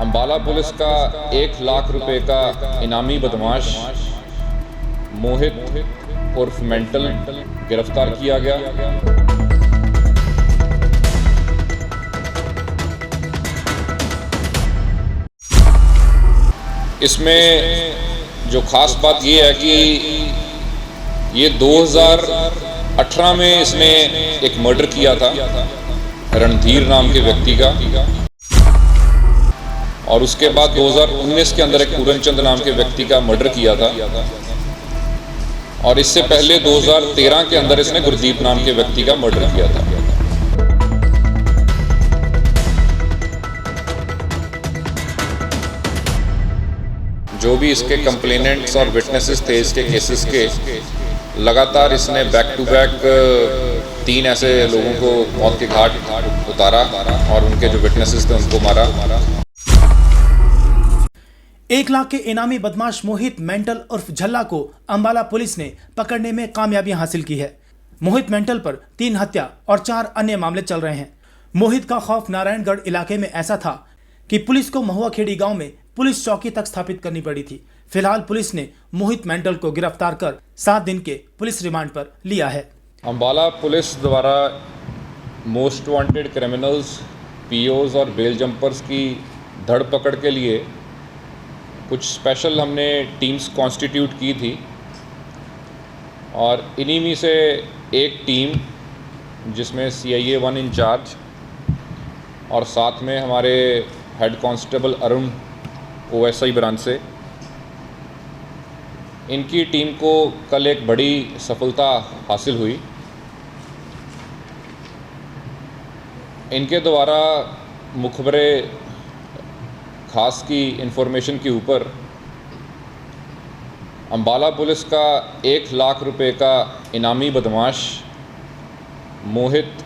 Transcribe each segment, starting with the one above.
Ambala police का 1 लाख रुपए का इनामी बदमाश मोहित उर्फ मेंटल गिरफ्तार किया गया। इसमें जो खास बात ये है कि ये 2018 में इसने एक मर्डर किया था रणधीर नाम के व्यक्ति का, और उसके बाद 2019 के अंदर एक पूरनचंद नाम के व्यक्ति का मर्डर किया था, और इससे पहले 2013 के अंदर इसने गुरदीप नाम के व्यक्ति का मर्डर किया था। जो भी इसके कंप्लेनेंट्स और विटनेसेस थे इसके केसेस के, लगातार इसने बैक टू बैक 3 ऐसे लोगों को मौत के घाट उतारा और उनके जो विटनेसेस थे उनको मारा। 1 लाख के इनामी बदमाश मोहित मेंटल उर्फ झल्ला को अम्बाला पुलिस ने पकड़ने में कामयाबी हासिल की है। मोहित मेंटल पर 3 हत्या और 4 अन्य मामले चल रहे हैं। मोहित का खौफ नारायणगढ़ इलाके में ऐसा था कि पुलिस को महुआखेड़ी गांव में पुलिस चौकी तक स्थापित करनी पड़ी थी। फिलहाल पुलिस ने मोहित मेंटल को गिरफ्तार कर 7 दिन के पुलिस रिमांड पर लिया है। अम्बाला पुलिस द्वारा मोस्ट वांटेड क्रिमिनल्स, पीओज और बेल जंपर्स की धड़ पकड़ के लिए कुछ स्पेशल हमने टीम्स कॉन्स्टिट्यूट की थी, और इन्हीं में से एक टीम जिसमें CIA 1 इंचार्ज और साथ में हमारे head constable Arun OSI branch से, इनकी टीम को कल एक बड़ी सफलता हासिल हुई। इनके द्वारा मुखबरे खास की इंफॉर्मेशन के ऊपर अम्बाला पुलिस का 1 लाख रुपए का इनामी बदमाश मोहित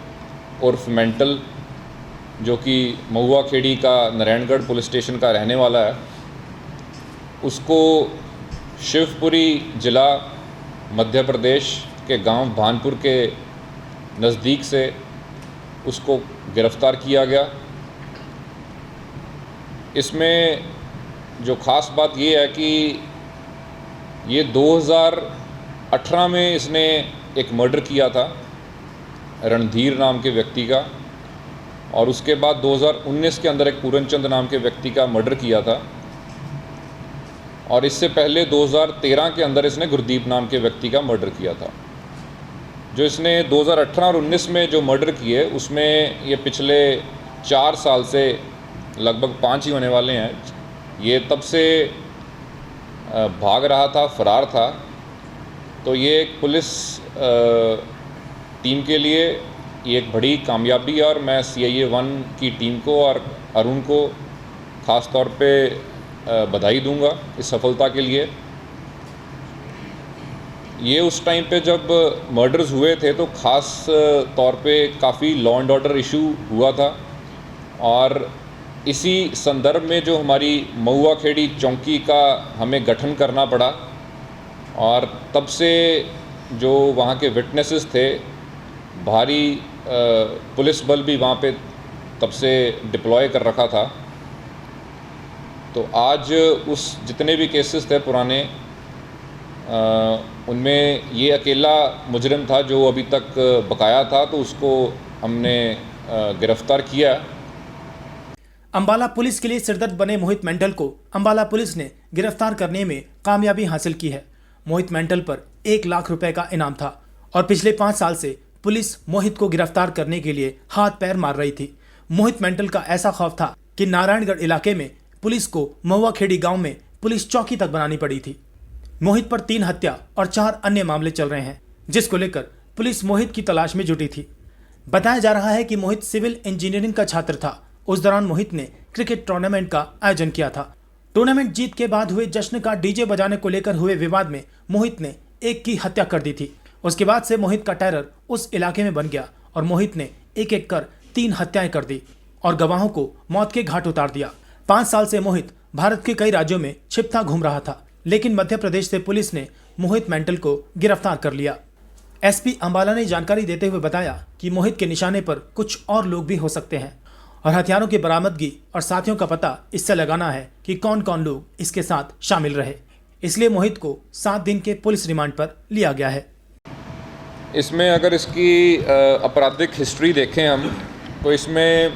उर्फ मेंटल, जो कि महुआखेड़ी का नारायणगढ़ पुलिस स्टेशन का रहने वाला है, उसको शिवपुरी ज़िला मध्य प्रदेश के गांव भानपुर के नज़दीक से उसको गिरफ़्तार किया गया। इसमें जो ख़ास बात ये है कि ये 2018 में इसने एक मर्डर किया था रणधीर नाम के व्यक्ति का, और उसके बाद 2019 के अंदर एक पूरनचंद नाम के व्यक्ति का मर्डर किया था, और इससे पहले 2013 के अंदर इसने गुरदीप नाम के व्यक्ति का मर्डर किया था। जो इसने 2018 और 19 में जो मर्डर किए उसमें ये पिछले 4 साल से लगभग 5 ही होने वाले हैं, ये तब से भाग रहा था, फरार था। तो ये एक पुलिस टीम के लिए ये एक बड़ी कामयाबी है, और मैं CIA 1 की टीम को और अरुण को ख़ास तौर पे बधाई दूंगा इस सफलता के लिए। ये उस टाइम पे जब मर्डर्स हुए थे तो ख़ास तौर पे काफ़ी लॉ एंड ऑर्डर इशू हुआ था, और इसी संदर्भ में जो हमारी महुआखेड़ी चौकी का हमें गठन करना पड़ा, और तब से जो वहाँ के विटनेसेस थे, भारी पुलिस बल भी वहाँ पे तब से डिप्लॉय कर रखा था। तो आज उस जितने भी केसेस थे पुराने, उनमें ये अकेला मुजरिम था जो अभी तक बकाया था, तो उसको हमने गिरफ्तार किया। अम्बाला पुलिस के लिए सिरदर्द बने मोहित मेंटल को अम्बाला पुलिस ने गिरफ्तार करने में कामयाबी हासिल की है। मोहित मेंटल पर 1 लाख रुपए का इनाम था, और पिछले 5 साल से पुलिस मोहित को गिरफ्तार करने के लिए हाथ पैर मार रही थी। मोहित मेंटल का ऐसा खौफ था कि नारायणगढ़ इलाके में पुलिस को महुआखेड़ी गांव में पुलिस चौकी तक बनानी पड़ी थी। मोहित पर 3 हत्या और 4 अन्य मामले चल रहे हैं, जिसको लेकर पुलिस मोहित की तलाश में जुटी थी। बताया जा रहा है कि मोहित सिविल इंजीनियरिंग का छात्र था। उस दौरान मोहित ने क्रिकेट टूर्नामेंट का आयोजन किया था। टूर्नामेंट जीत के बाद हुए जश्न का डीजे बजाने को लेकर हुए विवाद में मोहित ने एक की हत्या कर दी थी। उसके बाद से मोहित का टेरर उस इलाके में बन गया, और मोहित ने एक एक कर 3 हत्याएं कर दी और गवाहों को मौत के घाट उतार दिया। 5 साल से मोहित भारत के कई राज्यों में छिपता घूम रहा था, लेकिन मध्य प्रदेश से पुलिस ने मोहित मेंटल को गिरफ्तार कर लिया। SP अम्बाला ने जानकारी देते हुए बताया कि मोहित के निशाने पर कुछ और लोग भी हो सकते हैं, और हथियारों की बरामदगी और साथियों का पता इससे लगाना है कि कौन कौन लोग इसके साथ शामिल रहे। इसलिए मोहित को 7 दिन के पुलिस रिमांड पर लिया गया है। इसमें अगर इसकी आपराधिक हिस्ट्री देखें हम, तो इसमें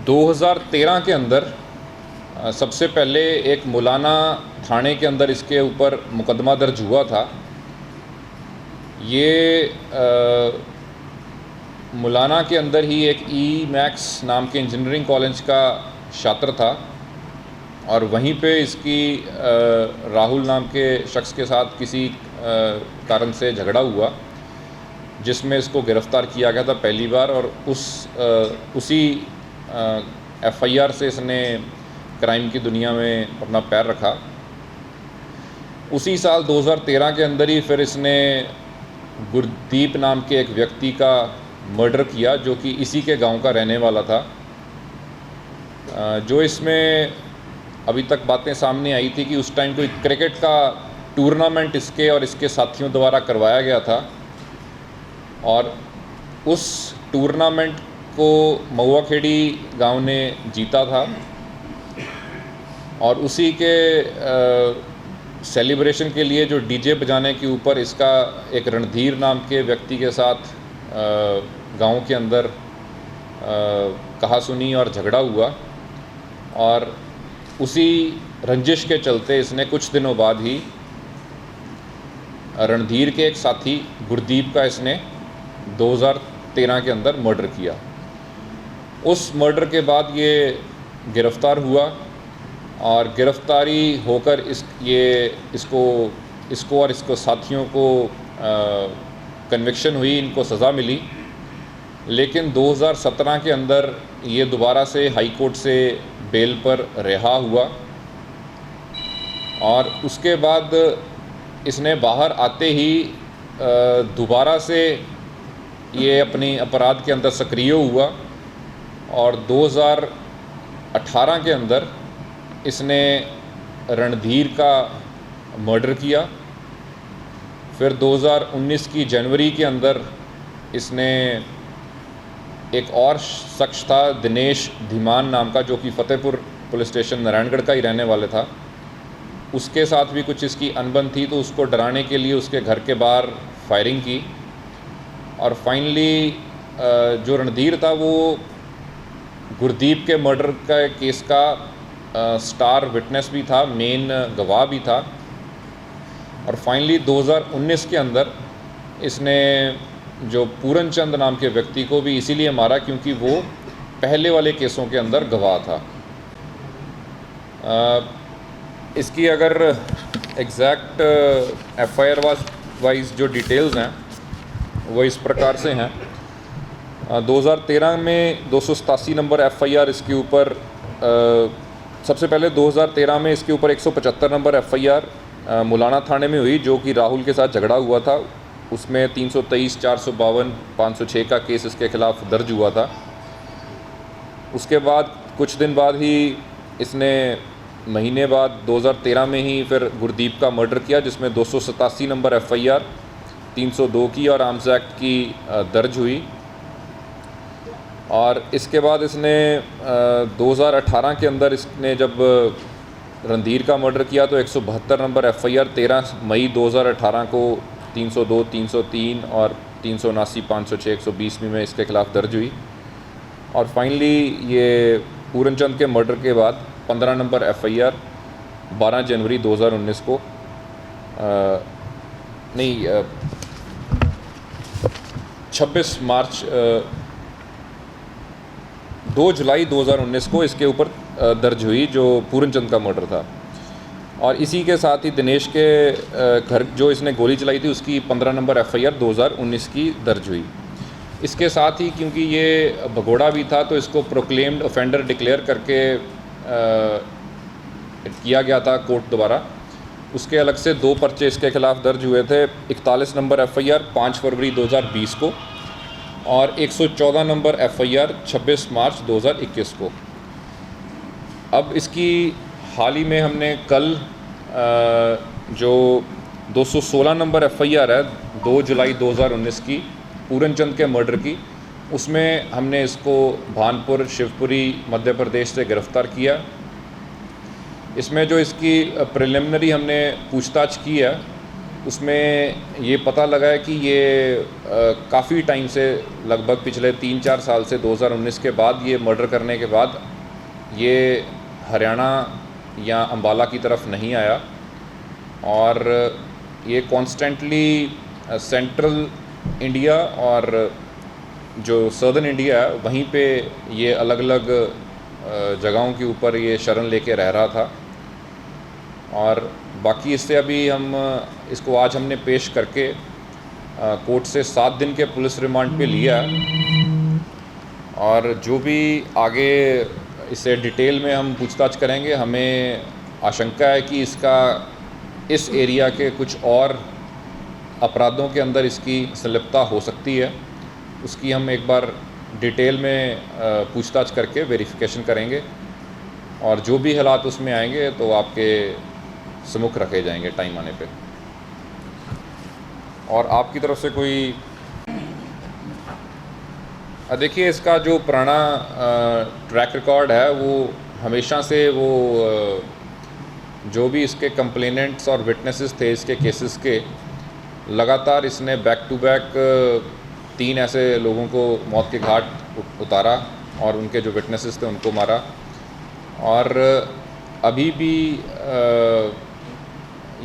2013 के अंदर सबसे पहले एक मुलाना थाने के अंदर इसके ऊपर मुकदमा दर्ज हुआ था। ये मुलाना के अंदर ही एक ई-मैक्स नाम के इंजीनियरिंग कॉलेज का छात्र था और वहीं पे इसकी राहुल नाम के शख्स के साथ किसी कारण से झगड़ा हुआ, जिसमें इसको गिरफ़्तार किया गया था पहली बार। और उसी एफआईआर से इसने क्राइम की दुनिया में अपना पैर रखा। उसी साल 2013 के अंदर ही फिर इसने गुरदीप नाम के एक व्यक्ति का मर्डर किया, जो कि इसी के गांव का रहने वाला था। जो इसमें अभी तक बातें सामने आई थी कि उस टाइम कोई क्रिकेट का टूर्नामेंट इसके और इसके साथियों द्वारा करवाया गया था और उस टूर्नामेंट को महुआखेड़ी गांव ने जीता था और उसी के सेलिब्रेशन के लिए जो डीजे बजाने के ऊपर इसका एक रणधीर नाम के व्यक्ति के साथ गांव के अंदर कहासुनी और झगड़ा हुआ और उसी रंजिश के चलते इसने कुछ दिनों बाद ही रणधीर के एक साथी गुरदीप का इसने 2013 के अंदर मर्डर किया। उस मर्डर के बाद ये गिरफ़्तार हुआ और गिरफ़्तारी होकर इसको और इसको साथियों को कन्विक्शन हुई, इनको सज़ा मिली। लेकिन 2017 के अंदर ये दोबारा से हाई कोर्ट से बेल पर रिहा हुआ और उसके बाद इसने बाहर आते ही दोबारा से ये अपनी अपराध के अंदर सक्रिय हुआ और 2018 के अंदर इसने रणधीर का मर्डर किया। फिर 2019 की जनवरी के अंदर इसने एक और शख्स था दिनेश धीमान नाम का, जो कि फतेहपुर पुलिस स्टेशन नारायणगढ़ का ही रहने वाले था, उसके साथ भी कुछ इसकी अनबन थी, तो उसको डराने के लिए उसके घर के बाहर फायरिंग की और फाइनली जो रणधीर था वो गुरदीप के मर्डर का केस का स्टार विटनेस भी था, मेन गवाह भी था। और फाइनली 2019 के अंदर इसने जो पूरन चंद नाम के व्यक्ति को भी इसीलिए मारा क्योंकि वो पहले वाले केसों के अंदर गवाह था। इसकी अगर एग्जैक्ट एफआईआर वाइज जो डिटेल्स हैं वो इस प्रकार से हैं। 2013 में 287 नंबर एफआईआर इसके ऊपर, सबसे पहले 2013 में इसके ऊपर 175 नंबर एफआईआर मुलाना थाने में हुई, जो कि राहुल के साथ झगड़ा हुआ था। उसमें 323, 452, 506 का केस इसके खिलाफ दर्ज हुआ था। उसके बाद कुछ दिन बाद ही इसने महीने बाद 2013 में ही फिर गुरदीप का मर्डर किया, जिसमें 287 नंबर एफआईआर 302 की और आर्म्स एक्ट की दर्ज हुई। और इसके बाद इसने 2018 के अंदर इसने जब रणधीर का मर्डर किया तो 172 नंबर एफआईआर 13 मई 2018 को 302, 303 और 379, 506, 120 में इसके खिलाफ दर्ज हुई। और फाइनली ये पूरन चंद के मर्डर के बाद 15 नंबर एफआईआर 12 जनवरी 2019 को 26 मार्च 2 जुलाई 2019 को इसके ऊपर दर्ज हुई, जो पूरन चंद का मर्डर था। और इसी के साथ ही दिनेश के घर जो इसने गोली चलाई थी उसकी 15 नंबर एफआईआर 2019 की दर्ज हुई। इसके साथ ही क्योंकि ये भगोड़ा भी था तो इसको प्रोक्लेम्ड ऑफेंडर डिक्लेयर करके किया गया था कोर्ट द्वारा। उसके अलग से 2 पर्चे इसके खिलाफ दर्ज हुए थे, 41 नंबर एफआईआर 5 फरवरी 2020 को और 114 नंबर एफआईआर 26 मार्च 2021 को। अब इसकी हाल ही में हमने कल जो 216 नंबर एफआईआर है 2 जुलाई 2019 की पूरनचंद के मर्डर की, उसमें हमने इसको भानपुर शिवपुरी मध्य प्रदेश से गिरफ़्तार किया। इसमें जो इसकी प्रिलिमिनरी हमने पूछताछ की है उसमें ये पता लगा है कि ये काफ़ी टाइम से, लगभग पिछले 3-4 साल से 2019 के बाद, ये मर्डर करने के बाद ये हरियाणा या अम्बाला की तरफ नहीं आया और ये कॉन्स्टेंटली सेंट्रल इंडिया और जो सदर्न इंडिया है वहीं पे ये अलग अलग जगहों के ऊपर ये शरण लेके रह रहा था। और बाकी इससे अभी हम इसको आज हमने पेश करके कोर्ट से 7 दिन के पुलिस रिमांड पे लिया और जो भी आगे इससे डिटेल में हम पूछताछ करेंगे, हमें आशंका है कि इसका इस एरिया के कुछ और अपराधों के अंदर इसकी संलिप्तता हो सकती है। उसकी हम एक बार डिटेल में पूछताछ करके वेरिफिकेशन करेंगे और जो भी हालात उसमें आएंगे तो आपके सम्मुख रखे जाएंगे टाइम आने पे। और आपकी तरफ से कोई देखिए, इसका जो पुराना ट्रैक रिकॉर्ड है वो हमेशा से वो जो भी इसके कंप्लेनेंट्स और विटनेसेस थे इसके केसेस के, लगातार इसने बैक टू बैक 3 ऐसे लोगों को मौत के घाट उतारा और उनके जो विटनेसेस थे उनको मारा। और अभी भी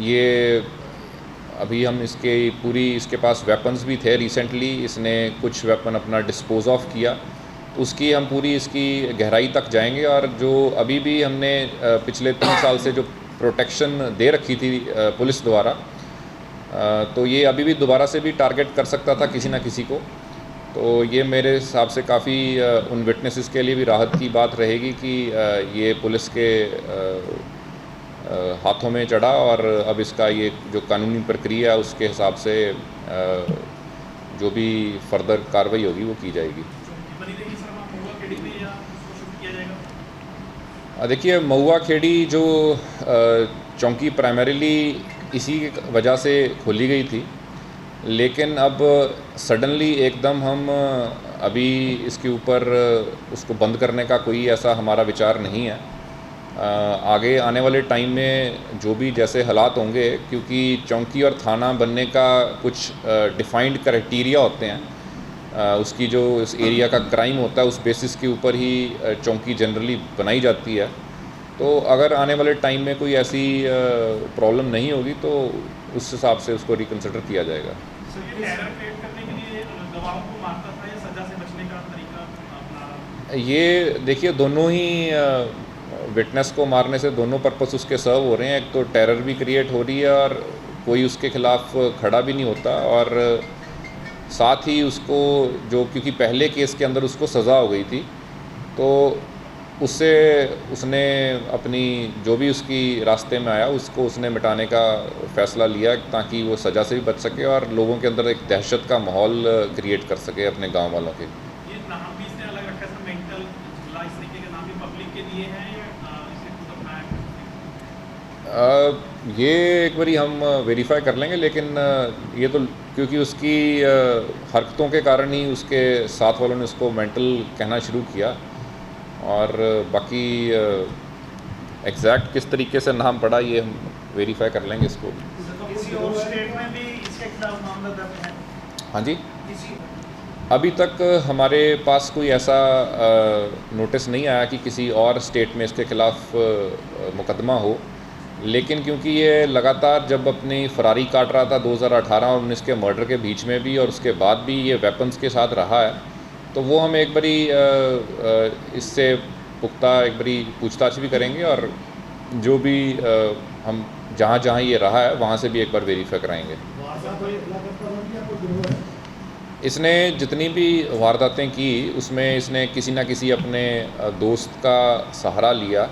ये अभी हम इसके पास वेपन्स भी थे। रिसेंटली इसने कुछ वेपन अपना डिस्पोज ऑफ किया, तो उसकी हम पूरी इसकी गहराई तक जाएंगे। और जो अभी भी हमने पिछले 3 साल से जो प्रोटेक्शन दे रखी थी पुलिस द्वारा, तो ये अभी भी दोबारा से भी टारगेट कर सकता था किसी ना किसी को। तो ये मेरे हिसाब से काफ़ी उन विटनेसेस के लिए भी राहत की बात रहेगी कि ये पुलिस के हाथों में चढ़ा और अब इसका ये जो कानूनी प्रक्रिया है उसके हिसाब से जो भी फर्दर कार्रवाई होगी वो की जाएगी। देखिए, महुआ खेड़ी जो चौकी प्राइमरीली इसी वजह से खोली गई थी, लेकिन अब सडनली एकदम हम अभी इसके ऊपर उसको बंद करने का कोई ऐसा हमारा विचार नहीं है। आगे आने वाले टाइम में जो भी जैसे हालात होंगे, क्योंकि चौकी और थाना बनने का कुछ डिफाइंड क्राइटेरिया होते हैं, उसकी जो इस एरिया का क्राइम होता है उस बेसिस के ऊपर ही चौकी जनरली बनाई जाती है। तो अगर आने वाले टाइम में कोई ऐसी प्रॉब्लम नहीं होगी तो उस हिसाब से उसको रिकन्सिडर किया जाएगा। सर, ये टेरर क्रिएट करने के लिए गवाहों को मारता था या सज़ा से बचने का तरीका अपना रहा? ये देखिए, दोनों ही विटनेस को मारने से दोनों पर्पस उसके सर्व हो रहे हैं। एक तो टेरर भी क्रिएट हो रही है और कोई उसके ख़िलाफ़ खड़ा भी नहीं होता, और साथ ही उसको जो, क्योंकि पहले केस के अंदर उसको सज़ा हो गई थी, तो उससे उसने अपनी जो भी उसकी रास्ते में आया उसको उसने मिटाने का फ़ैसला लिया ताकि वो सज़ा से भी बच सके और लोगों के अंदर एक दहशत का माहौल क्रिएट कर सके अपने गांव वालों के। ये नाम भी इसने अलग रखा है, मेंटल इस तरीके के नाम भी पब्लिक के लिए हैं या इसे खुद अपनाया? ये एक बारी हम वेरीफाई कर लेंगे, लेकिन ये तो क्योंकि उसकी हरकतों के कारण ही उसके साथ वालों ने उसको मेंटल कहना शुरू किया, और बाकी एग्जैक्ट किस तरीके से नाम पड़ा ये हम वेरीफाई कर लेंगे इसको। किसी और स्टेट में भी इसके खिलाफ मामला दर्ज है? हाँ जी, अभी तक हमारे पास कोई ऐसा नोटिस नहीं आया कि किसी और स्टेट में इसके खिलाफ मुकदमा हो, लेकिन क्योंकि ये लगातार जब अपनी फरारी काट रहा था 2018 और 19 के मर्डर के बीच में भी और उसके बाद भी ये वेपन्स के साथ रहा है, तो वो हम एक बारी इससे पुख्ता एक बारी पूछताछ भी करेंगे और जो भी हम जहाँ जहाँ ये रहा है वहाँ से भी एक बार वेरीफाई कराएंगे। इसने जितनी भी वारदातें की उसमें इसने किसी न किसी अपने दोस्त का सहारा लिया।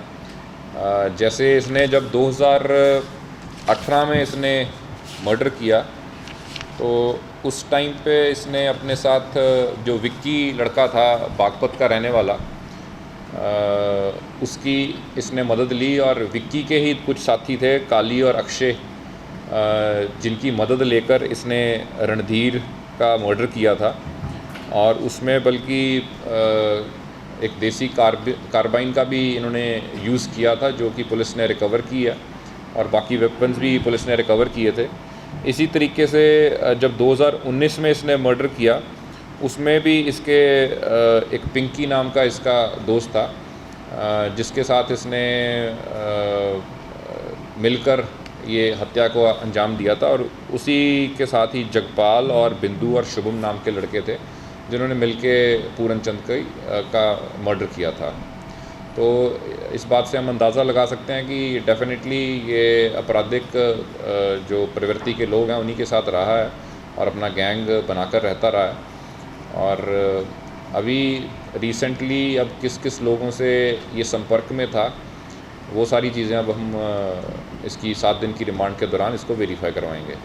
जैसे इसने जब 2018 में इसने मर्डर किया तो उस टाइम पे इसने अपने साथ जो विक्की लड़का था बागपत का रहने वाला, उसकी इसने मदद ली, और विक्की के ही कुछ साथी थे काली और अक्षय, जिनकी मदद लेकर इसने रणधीर का मर्डर किया था और उसमें बल्कि एक देसी कार्बाइन का भी इन्होंने यूज़ किया था, जो कि पुलिस ने रिकवर की है, और बाकी वेपन्स भी पुलिस ने रिकवर किए थे। इसी तरीके से जब 2019 में इसने मर्डर किया, उसमें भी इसके एक पिंकी नाम का इसका दोस्त था, जिसके साथ इसने मिलकर ये हत्या को अंजाम दिया था, और उसी के साथ ही जगपाल और बिंदु और शुभम नाम के लड़के थे जिन्होंने मिलके पूरन चंद का मर्डर किया था। तो इस बात से हम अंदाज़ा लगा सकते हैं कि डेफिनेटली ये आपराधिक जो प्रवृत्ति के लोग हैं उन्हीं के साथ रहा है और अपना गैंग बनाकर रहता रहा है। और अभी रिसेंटली अब किस किस लोगों से ये संपर्क में था, वो सारी चीज़ें अब हम इसकी 7 दिन की रिमांड के दौरान इसको वेरीफाई करवाएंगे।